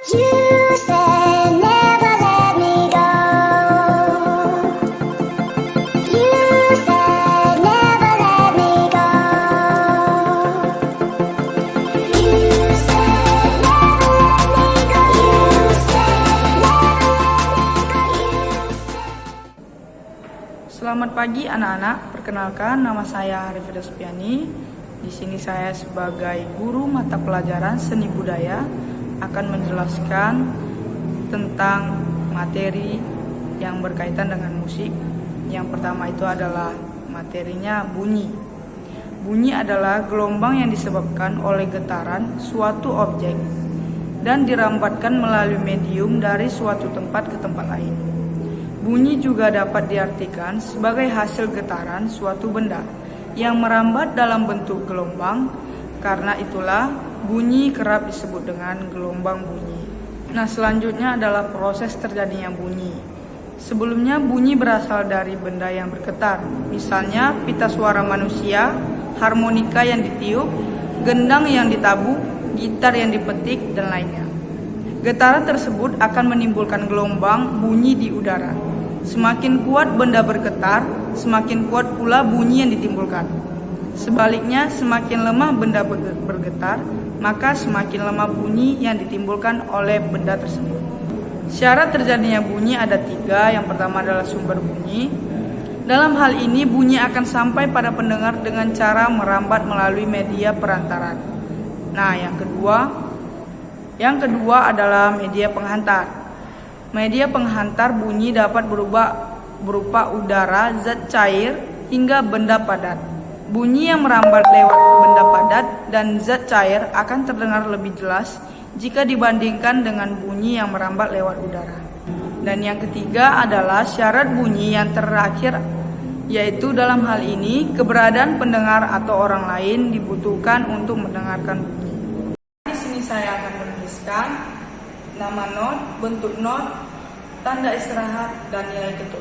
You said never let me go. You said never let me go. You said never let me go. You said never let me go. Selamat pagi anak-anak, perkenalkan nama saya Arif Despiani. Di sini saya sebagai guru mata pelajaran seni budaya akan menjelaskan tentang materi yang berkaitan dengan musik. Yang pertama itu adalah materinya bunyi. Bunyi adalah gelombang yang disebabkan oleh getaran suatu objek dan dirambatkan melalui medium dari suatu tempat ke tempat lain. Bunyi juga dapat diartikan sebagai hasil getaran suatu benda yang merambat dalam bentuk gelombang. Karena itulah bunyi kerap disebut dengan gelombang bunyi. Nah, selanjutnya adalah proses terjadinya bunyi. Sebelumnya bunyi berasal dari benda yang bergetar, misalnya pita suara manusia, harmonika yang ditiup, gendang yang ditabuk, gitar yang dipetik, dan lainnya. Getaran tersebut akan menimbulkan gelombang bunyi di udara. Semakin kuat benda bergetar, semakin kuat pula bunyi yang ditimbulkan. Sebaliknya, semakin lemah benda bergetar, maka semakin lemah bunyi yang ditimbulkan oleh benda tersebut. Syarat terjadinya bunyi ada 3. Yang pertama adalah sumber bunyi. Dalam hal ini, bunyi akan sampai pada pendengar dengan cara merambat melalui media perantara. Nah, yang kedua adalah media penghantar. Media penghantar bunyi dapat berupa udara, zat cair, hingga benda padat. Bunyi yang merambat lewat benda padat dan zat cair akan terdengar lebih jelas jika dibandingkan dengan bunyi yang merambat lewat udara. Dan yang ketiga adalah syarat bunyi yang terakhir, yaitu dalam hal ini keberadaan pendengar atau orang lain dibutuhkan untuk mendengarkan bunyi. Di sini saya akan menuliskan nama not, bentuk not, tanda istirahat, dan nilai ketuk.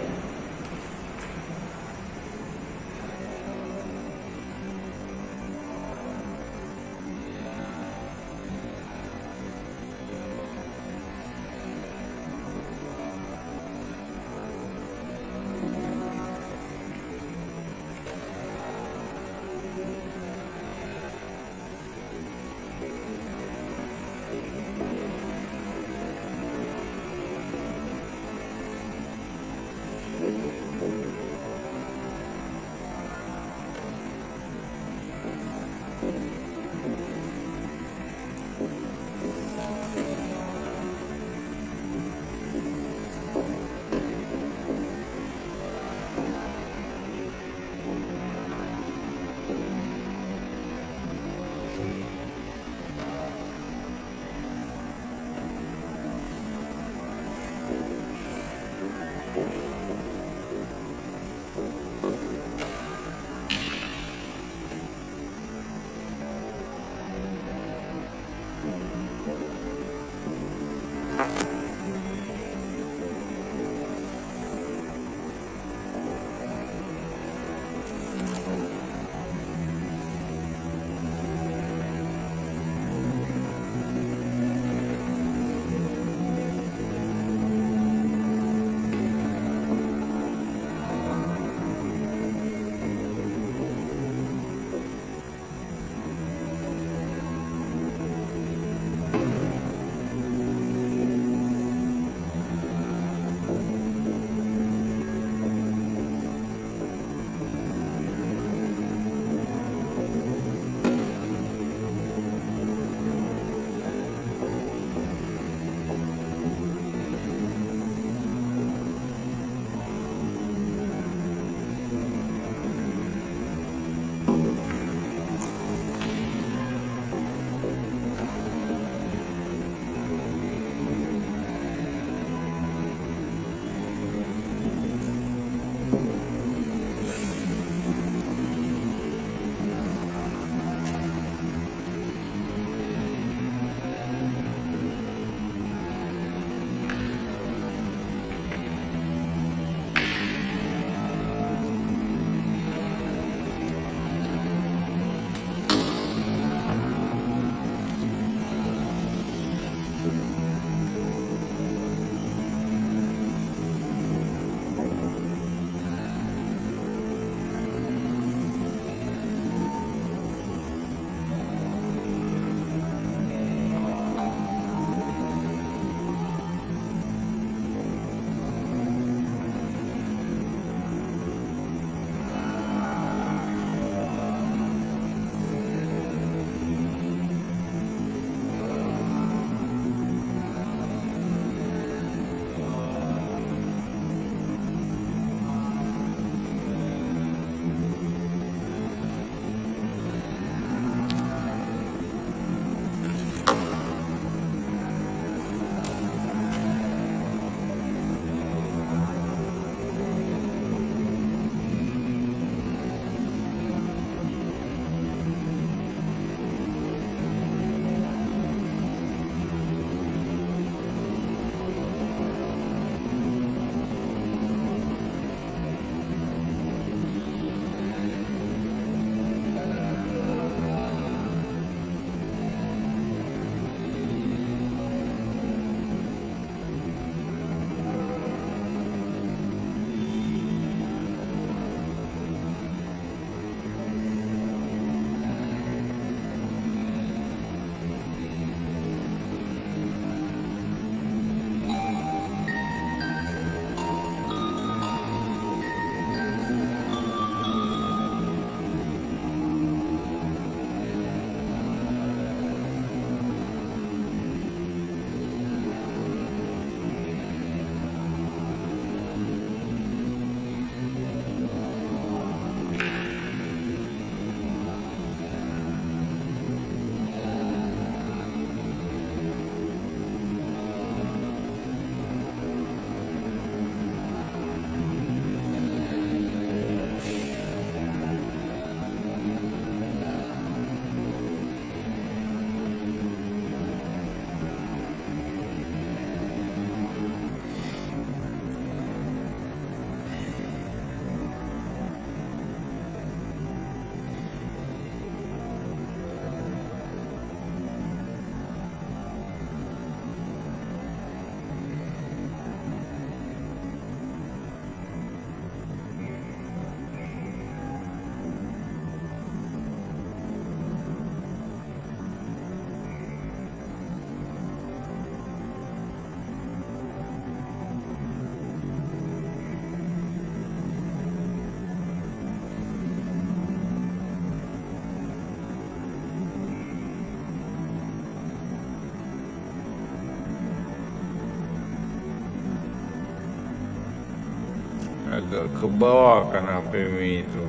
agak ke bawah kan HPM itu.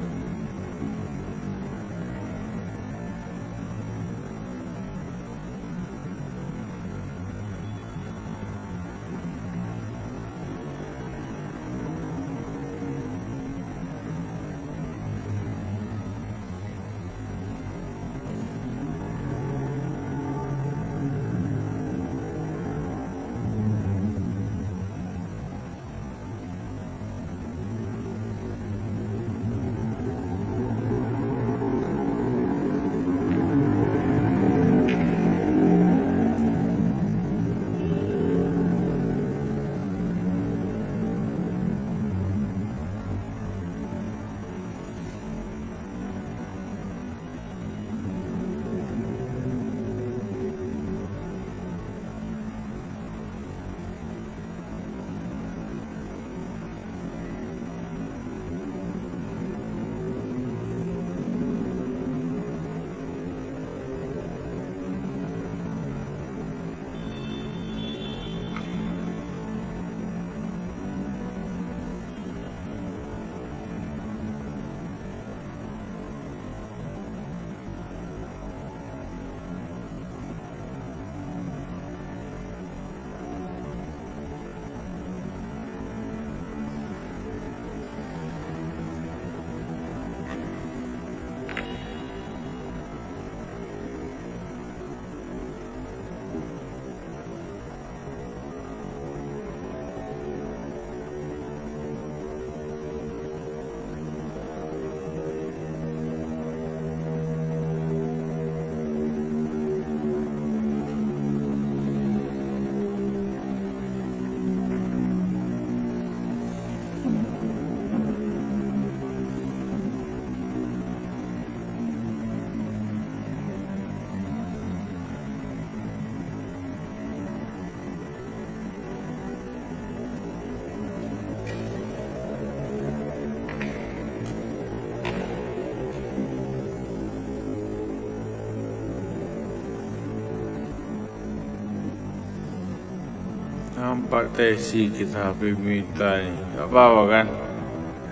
Nampak tesi kita HP minta nih, gak apa-apa kan?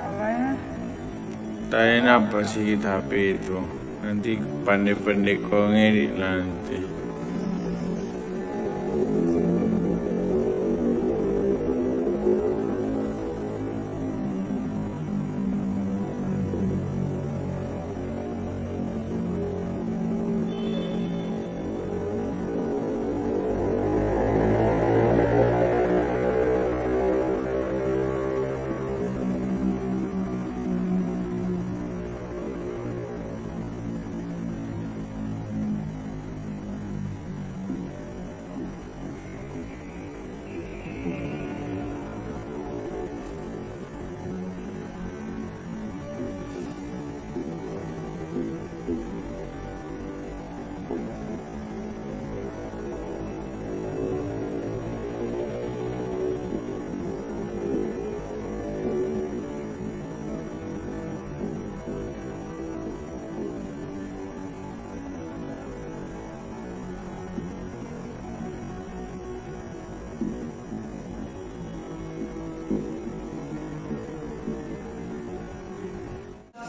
Apanya? Tanya apa sih kita HP itu? Nanti pandai-pandai kau ngedit nanti.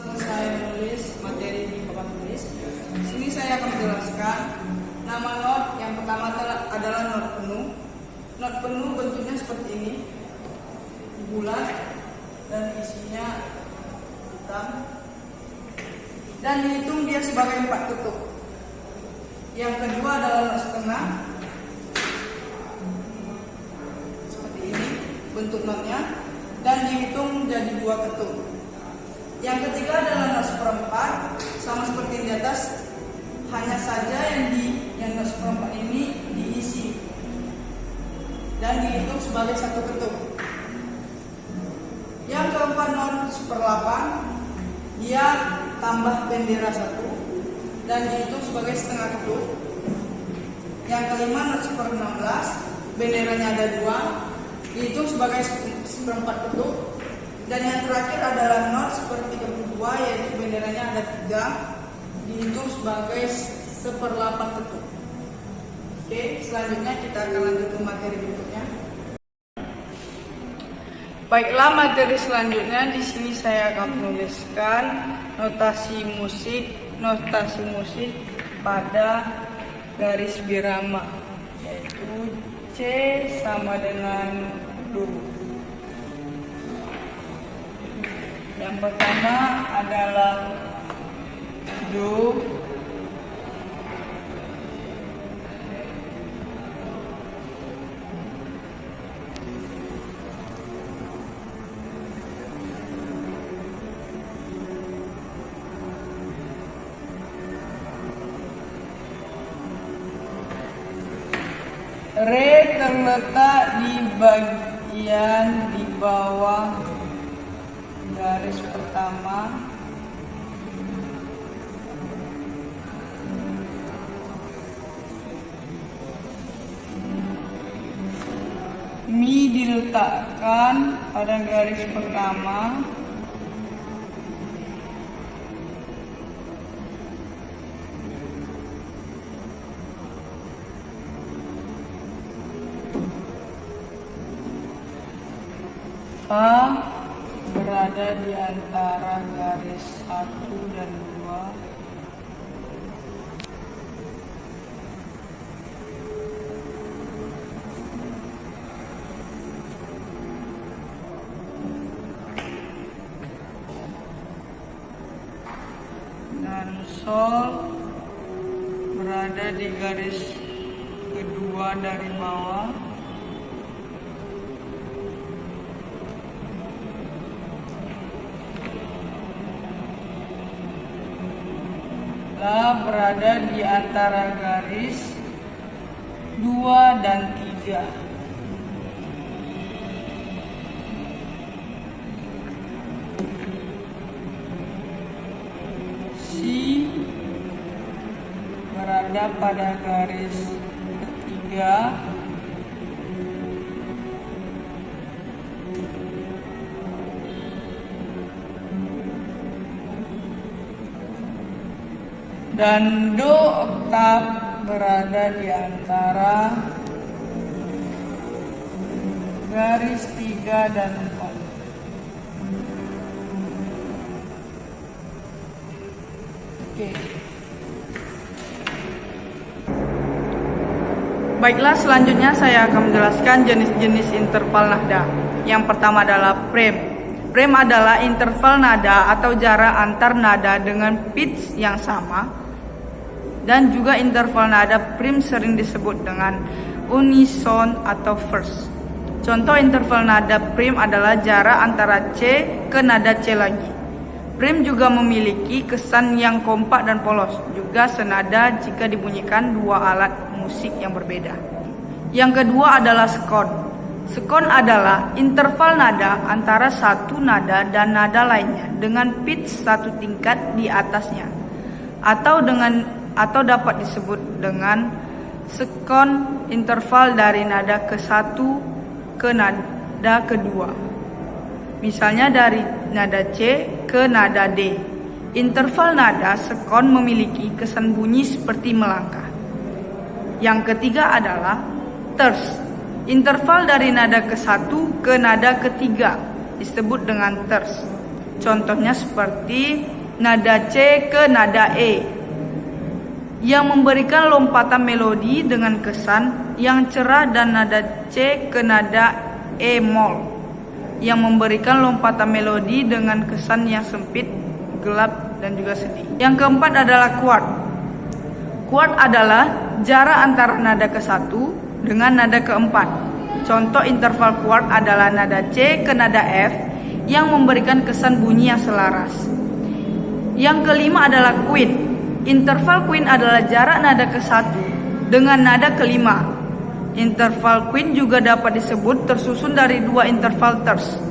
Selesai menulis materi di papan tulis, sini saya akan menjelaskan nama not. Yang pertama adalah not penuh. Not penuh bentuknya seperti ini, bulat dan isinya hitam, dan dihitung dia sebagai 4 ketuk. Yang kedua adalah not setengah, seperti ini bentuk notnya, dan dihitung menjadi 2 ketuk. Yang ketiga adalah not seperempat, sama seperti yang di atas, hanya saja yang not seperempat ini diisi dan dihitung sebagai 1 ketuk. Yang keempat not seperlapan, dia tambah bendera 1 dan dihitung sebagai setengah ketuk. Yang kelima not seper-16, benderanya ada 2, dihitung sebagai seperempat ketuk. Dan yang terakhir adalah not seperti kedua, yaitu benderanya ada 3, dihitung sebagai 1/8 ketuk. Oke, selanjutnya kita akan lanjut ke materi berikutnya. Baiklah, materi selanjutnya di sini saya akan menuliskan notasi musik pada garis birama, yaitu C sama dengan Do. Yang pertama adalah Do, Re terletak di bagian di bawah garis pertama. Mi diletakkan pada garis pertama. Fa berada di antara garis 1 dan 2. Dan Sol berada di garis kedua dari bawah. La berada di antara garis 2 dan 3. Si berada pada garis ketiga. Dan Do oktav berada di antara garis 3 dan 4. Oke. Baiklah, selanjutnya saya akan menjelaskan jenis-jenis interval nada. Yang pertama adalah prem. Prem adalah interval nada atau jarak antar nada dengan pitch yang sama, dan juga interval nada prim sering disebut dengan unison atau first. Contoh interval nada prim adalah jarak antara C ke nada C lagi. Prim juga memiliki kesan yang kompak dan polos, juga senada jika dibunyikan dua alat musik yang berbeda. Yang kedua adalah skon. Skon adalah interval nada antara satu nada dan nada lainnya dengan pitch satu tingkat di atasnya, atau dapat disebut dengan skon interval dari nada ke-1 ke nada kedua. Misalnya dari nada C ke nada D. Interval nada skon memiliki kesan bunyi seperti melangkah. Yang ketiga adalah terce. Interval dari nada ke-1 ke nada ketiga disebut dengan terce. Contohnya seperti nada C ke nada E, yang memberikan lompatan melodi dengan kesan yang cerah, dan nada C ke nada E mol, yang memberikan lompatan melodi dengan kesan yang sempit, gelap, dan juga sedih. Yang keempat adalah quart. Quart adalah jarak antara nada ke-1 dengan nada ke-4. Contoh interval quart adalah nada C ke nada F yang memberikan kesan bunyi yang selaras. Yang kelima adalah quint. Interval quint adalah jarak nada ke-1 dengan nada kelima. Interval quint juga dapat disebut tersusun dari dua interval terce.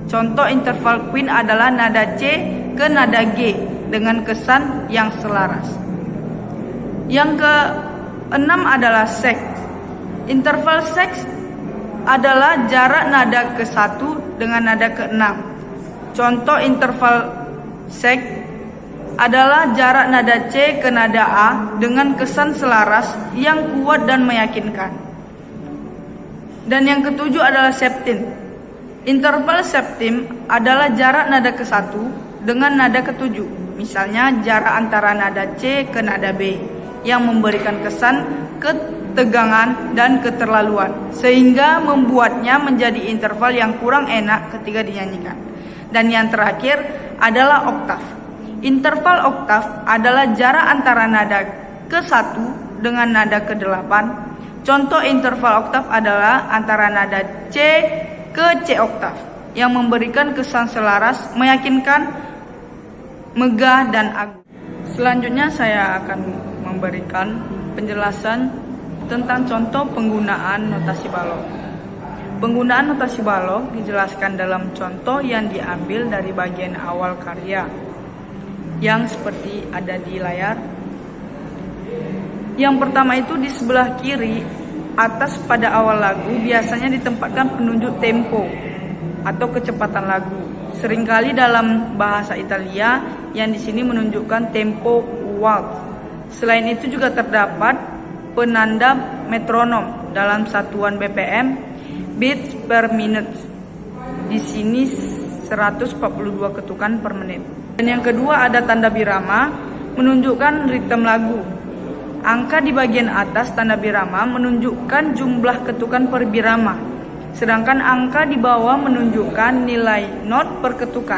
Contoh interval quint adalah nada C ke nada G dengan kesan yang selaras. Yang keenam adalah sect. Interval sect adalah jarak nada ke-1 dengan nada ke-6. Contoh interval sect adalah jarak nada C ke nada A dengan kesan selaras yang kuat dan meyakinkan. Dan yang ketujuh adalah septin. Interval septim adalah jarak nada ke-1 dengan nada ke-7. Misalnya jarak antara nada C ke nada B yang memberikan kesan ketegangan dan keterlaluan sehingga membuatnya menjadi interval yang kurang enak ketika dinyanyikan. Dan yang terakhir adalah oktav. Interval oktav adalah jarak antara nada ke-1 dengan nada ke-8. Contoh interval oktav adalah antara nada C ke C oktav yang memberikan kesan selaras, meyakinkan, megah, dan agung. Selanjutnya saya akan memberikan penjelasan tentang contoh penggunaan notasi balok. Penggunaan notasi balok dijelaskan dalam contoh yang diambil dari bagian awal karya yang seperti ada di layar. Yang pertama itu di sebelah kiri atas pada awal lagu biasanya ditempatkan penunjuk tempo atau kecepatan lagu. Seringkali dalam bahasa Italia yang di sini menunjukkan tempo waltz. Selain itu juga terdapat penanda metronom dalam satuan BPM beats per minute. Di sini 142 ketukan per menit. Dan yang kedua ada tanda birama menunjukkan ritme lagu. Angka di bagian atas tanda birama menunjukkan jumlah ketukan per birama, sedangkan angka di bawah menunjukkan nilai not per ketukan.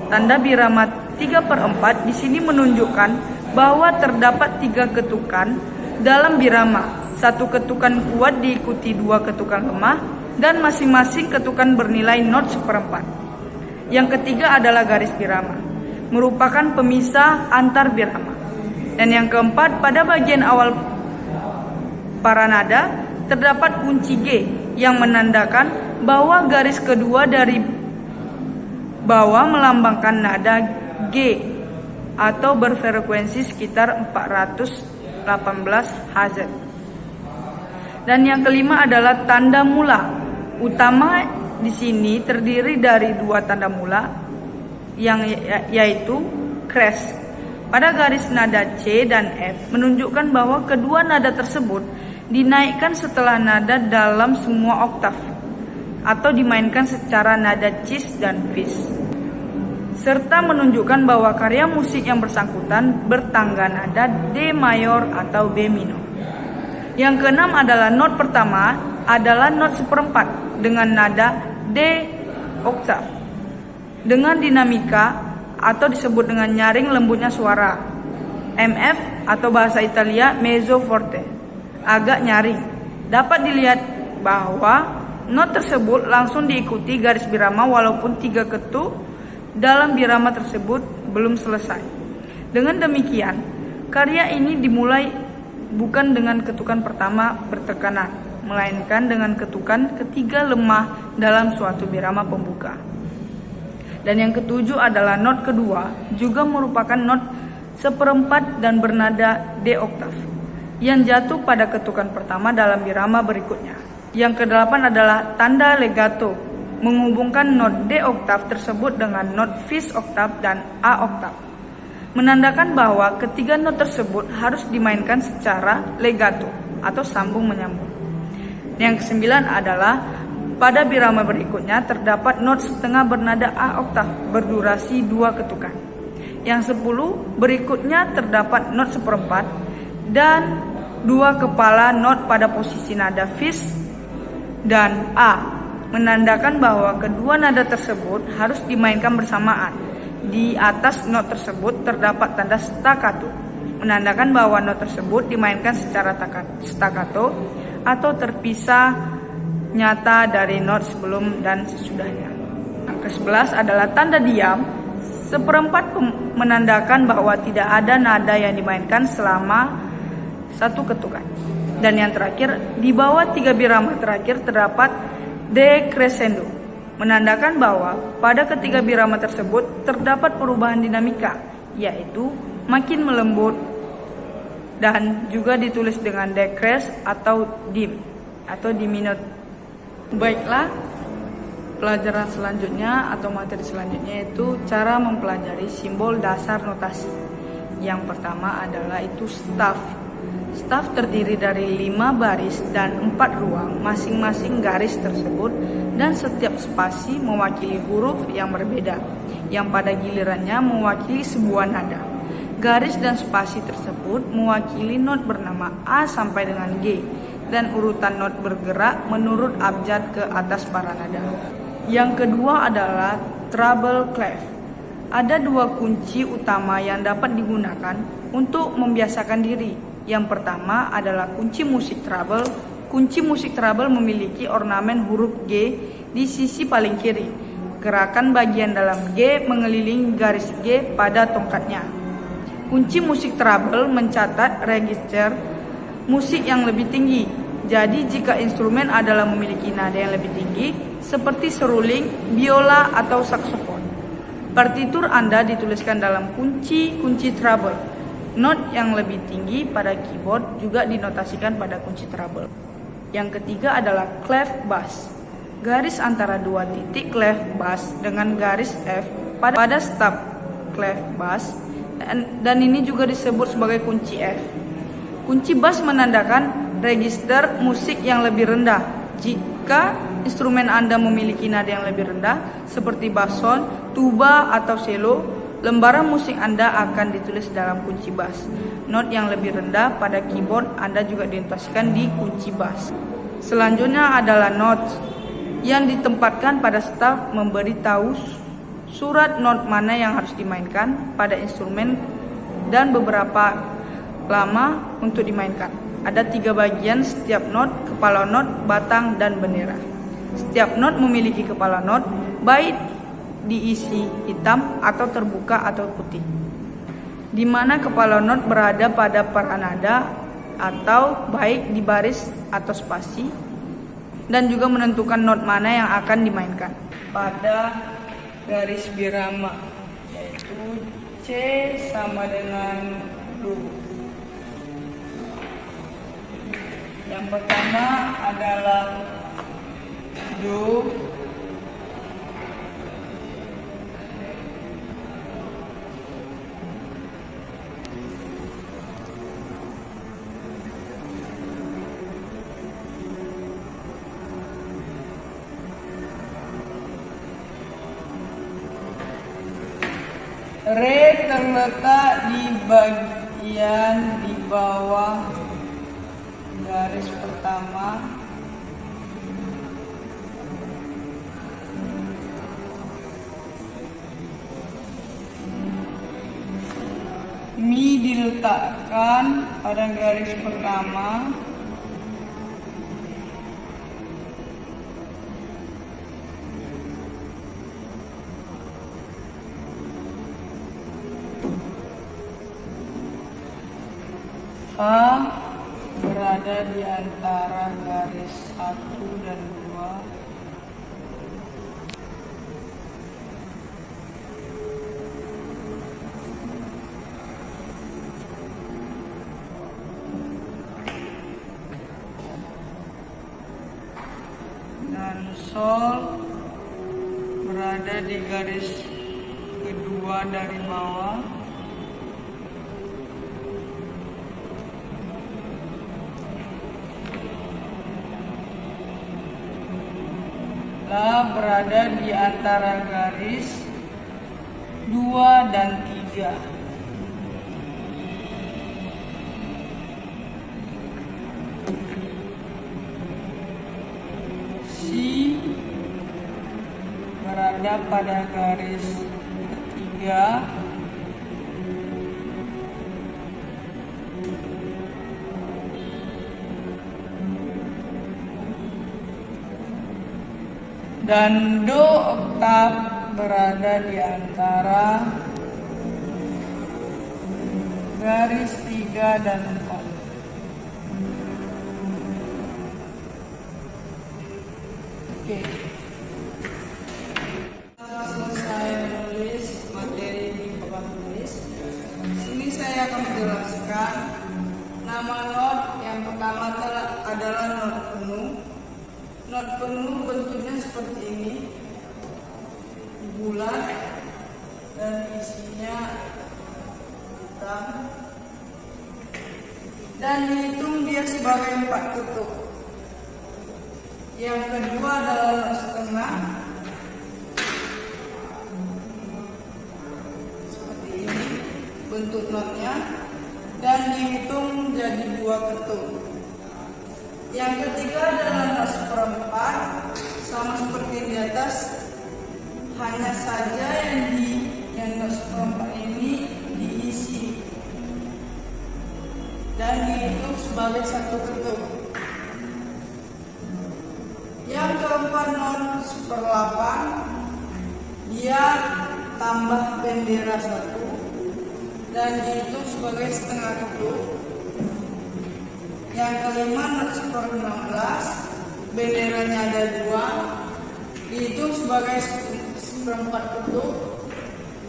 Tanda birama 3/4 di sini menunjukkan bahwa terdapat 3 ketukan dalam birama. 1 ketukan kuat diikuti 2 ketukan lemah dan masing-masing ketukan bernilai not 1/4. Yang ketiga adalah garis birama, merupakan pemisah antar birama. Dan yang keempat, pada bagian awal para nada terdapat kunci G yang menandakan bahwa garis kedua dari bawah melambangkan nada G atau berfrekuensi sekitar 418 Hz. Dan yang kelima adalah tanda mula. Utama di sini terdiri dari 2 tanda mula yaitu crash. Pada garis nada C dan F menunjukkan bahwa kedua nada tersebut dinaikkan setelah nada dalam semua oktav atau dimainkan secara nada cis dan fis, serta menunjukkan bahwa karya musik yang bersangkutan bertangga nada D mayor atau B minor. Yang keenam adalah not pertama adalah not 1/4 dengan nada D oktav dengan dinamika atau disebut dengan nyaring lembutnya suara. MF atau bahasa Italia mezzo forte, agak nyaring. Dapat dilihat bahwa not tersebut langsung diikuti garis birama walaupun 3 ketuk dalam birama tersebut belum selesai. Dengan demikian, karya ini dimulai bukan dengan ketukan pertama bertekanan, melainkan dengan ketukan ketiga lemah dalam suatu birama pembuka. Dan yang ketujuh adalah not kedua, juga merupakan not 1/4 dan bernada D oktav, yang jatuh pada ketukan pertama dalam birama berikutnya. Yang kedelapan adalah tanda legato, menghubungkan not D oktav tersebut dengan not fis oktav dan A oktav, menandakan bahwa ketiga not tersebut harus dimainkan secara legato atau sambung menyambung. Yang kesembilan adalah pada birama berikutnya terdapat not setengah bernada A oktav berdurasi 2 ketukan. Yang 10 berikutnya terdapat not 1/4 dan 2 kepala not pada posisi nada fis dan A, menandakan bahwa kedua nada tersebut harus dimainkan bersamaan. Di atas not tersebut terdapat tanda staccato, menandakan bahwa not tersebut dimainkan secara staccato atau terpisah nyata dari not sebelum dan sesudahnya. Yang ke-11 adalah tanda diam. 1/4 menandakan bahwa tidak ada nada yang dimainkan selama 1 ketukan. Dan yang terakhir, di bawah 3 birama terakhir terdapat decrescendo, menandakan bahwa pada ketiga birama tersebut terdapat perubahan dinamika, yaitu makin melembut dan juga ditulis dengan decrease atau dim atau diminutive. Baiklah, pelajaran selanjutnya atau materi selanjutnya itu cara mempelajari simbol dasar notasi. Yang pertama adalah itu staff. Staf terdiri dari 5 baris dan 4 ruang, masing-masing garis tersebut dan setiap spasi mewakili huruf yang berbeda, yang pada gilirannya mewakili sebuah nada. Garis dan spasi tersebut mewakili not bernama A sampai dengan G, dan urutan not bergerak menurut abjad ke atas para nada. Yang kedua adalah treble clef. Ada 2 kunci utama yang dapat digunakan untuk membiasakan diri. Yang pertama adalah kunci musik treble. Kunci musik treble memiliki ornamen huruf G di sisi paling kiri. Gerakan bagian dalam G mengelilingi garis G pada tongkatnya. Kunci musik treble mencatat register musik yang lebih tinggi. Jadi jika instrumen adalah memiliki nada yang lebih tinggi, seperti seruling, biola, atau saksofon, partitur Anda dituliskan dalam kunci treble. Not yang lebih tinggi pada keyboard juga dinotasikan pada kunci treble. Yang ketiga adalah clef bass. Garis antara 2 titik clef bass dengan garis F pada staf clef bass, dan ini juga disebut sebagai kunci F. Kunci bass menandakan register musik yang lebih rendah. Jika instrumen Anda memiliki nada yang lebih rendah seperti bason, tuba, atau cello, lembaran musik Anda akan ditulis dalam kunci bass. Not yang lebih rendah pada keyboard Anda juga dinotasikan di kunci bass. Selanjutnya adalah notes yang ditempatkan pada staf memberitahu surat not mana yang harus dimainkan pada instrumen dan beberapa lama untuk dimainkan. Ada 3 bagian setiap not: kepala not, batang, dan bendera. Setiap not memiliki kepala not, baik diisi hitam atau terbuka atau putih, di mana kepala not berada pada para nada atau baik di baris atau spasi, dan juga menentukan not mana yang akan dimainkan pada garis birama, yaitu C sama dengan Do. Yang pertama adalah Do, Re terletak di bagian di bawah garis pertama. Mi diletakkan pada garis pertama. Fa berada di antara garis 1 dan 2. Dan Sol berada di garis kedua dari bawah. La berada di antara garis 2 dan 3. Si berada pada garis ketiga. Dan Do oktav berada di antara garis 3 dan 4. Oke. Selesai menulis materi di papan tulis. Sini saya akan menjelaskan nama not. Yang pertama adalah not penuh. Not penuh bentuknya seperti ini, bulat dan isinya hitam. dan dihitung dia sebagai 4 ketuk. Yang kedua adalah not setengah, seperti ini bentuk notnya, dan dihitung jadi 2 ketuk. Yang ketiga adalah not seperempat, sama seperti di atas, hanya saja yang not seperempat ini diisi dan dihitung sebagai 1 ketuk. Yang keempat not seperlapan, dia tambah bendera 1 dan dihitung sebagai setengah ketuk. Yang kelima not seper-16, benderanya ada 2, dihitung sebagai seperempat ketuk.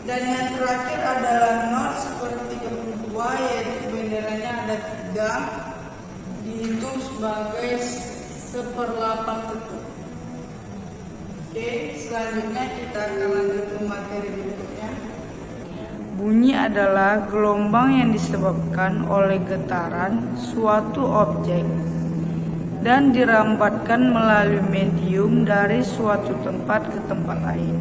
Dan yang terakhir adalah not seper-32, yaitu benderanya ada 3, dihitung sebagai seperlapan ketuk. Oke, selanjutnya kita akan lanjut ke materi berikutnya. Bunyi adalah gelombang yang disebabkan oleh getaran suatu objek dan dirambatkan melalui medium dari suatu tempat ke tempat lain.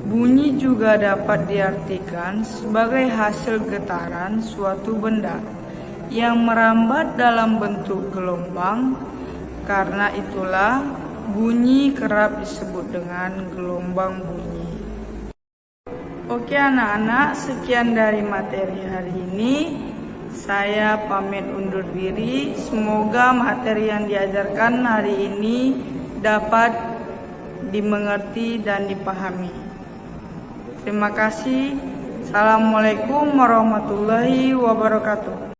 Bunyi juga dapat diartikan sebagai hasil getaran suatu benda yang merambat dalam bentuk gelombang. Karena itulah bunyi kerap disebut dengan gelombang bunyi. Oke anak-anak, sekian dari materi hari ini. Saya pamit undur diri. Semoga materi yang diajarkan hari ini dapat dimengerti dan dipahami. Terima kasih. Assalamualaikum warahmatullahi wabarakatuh.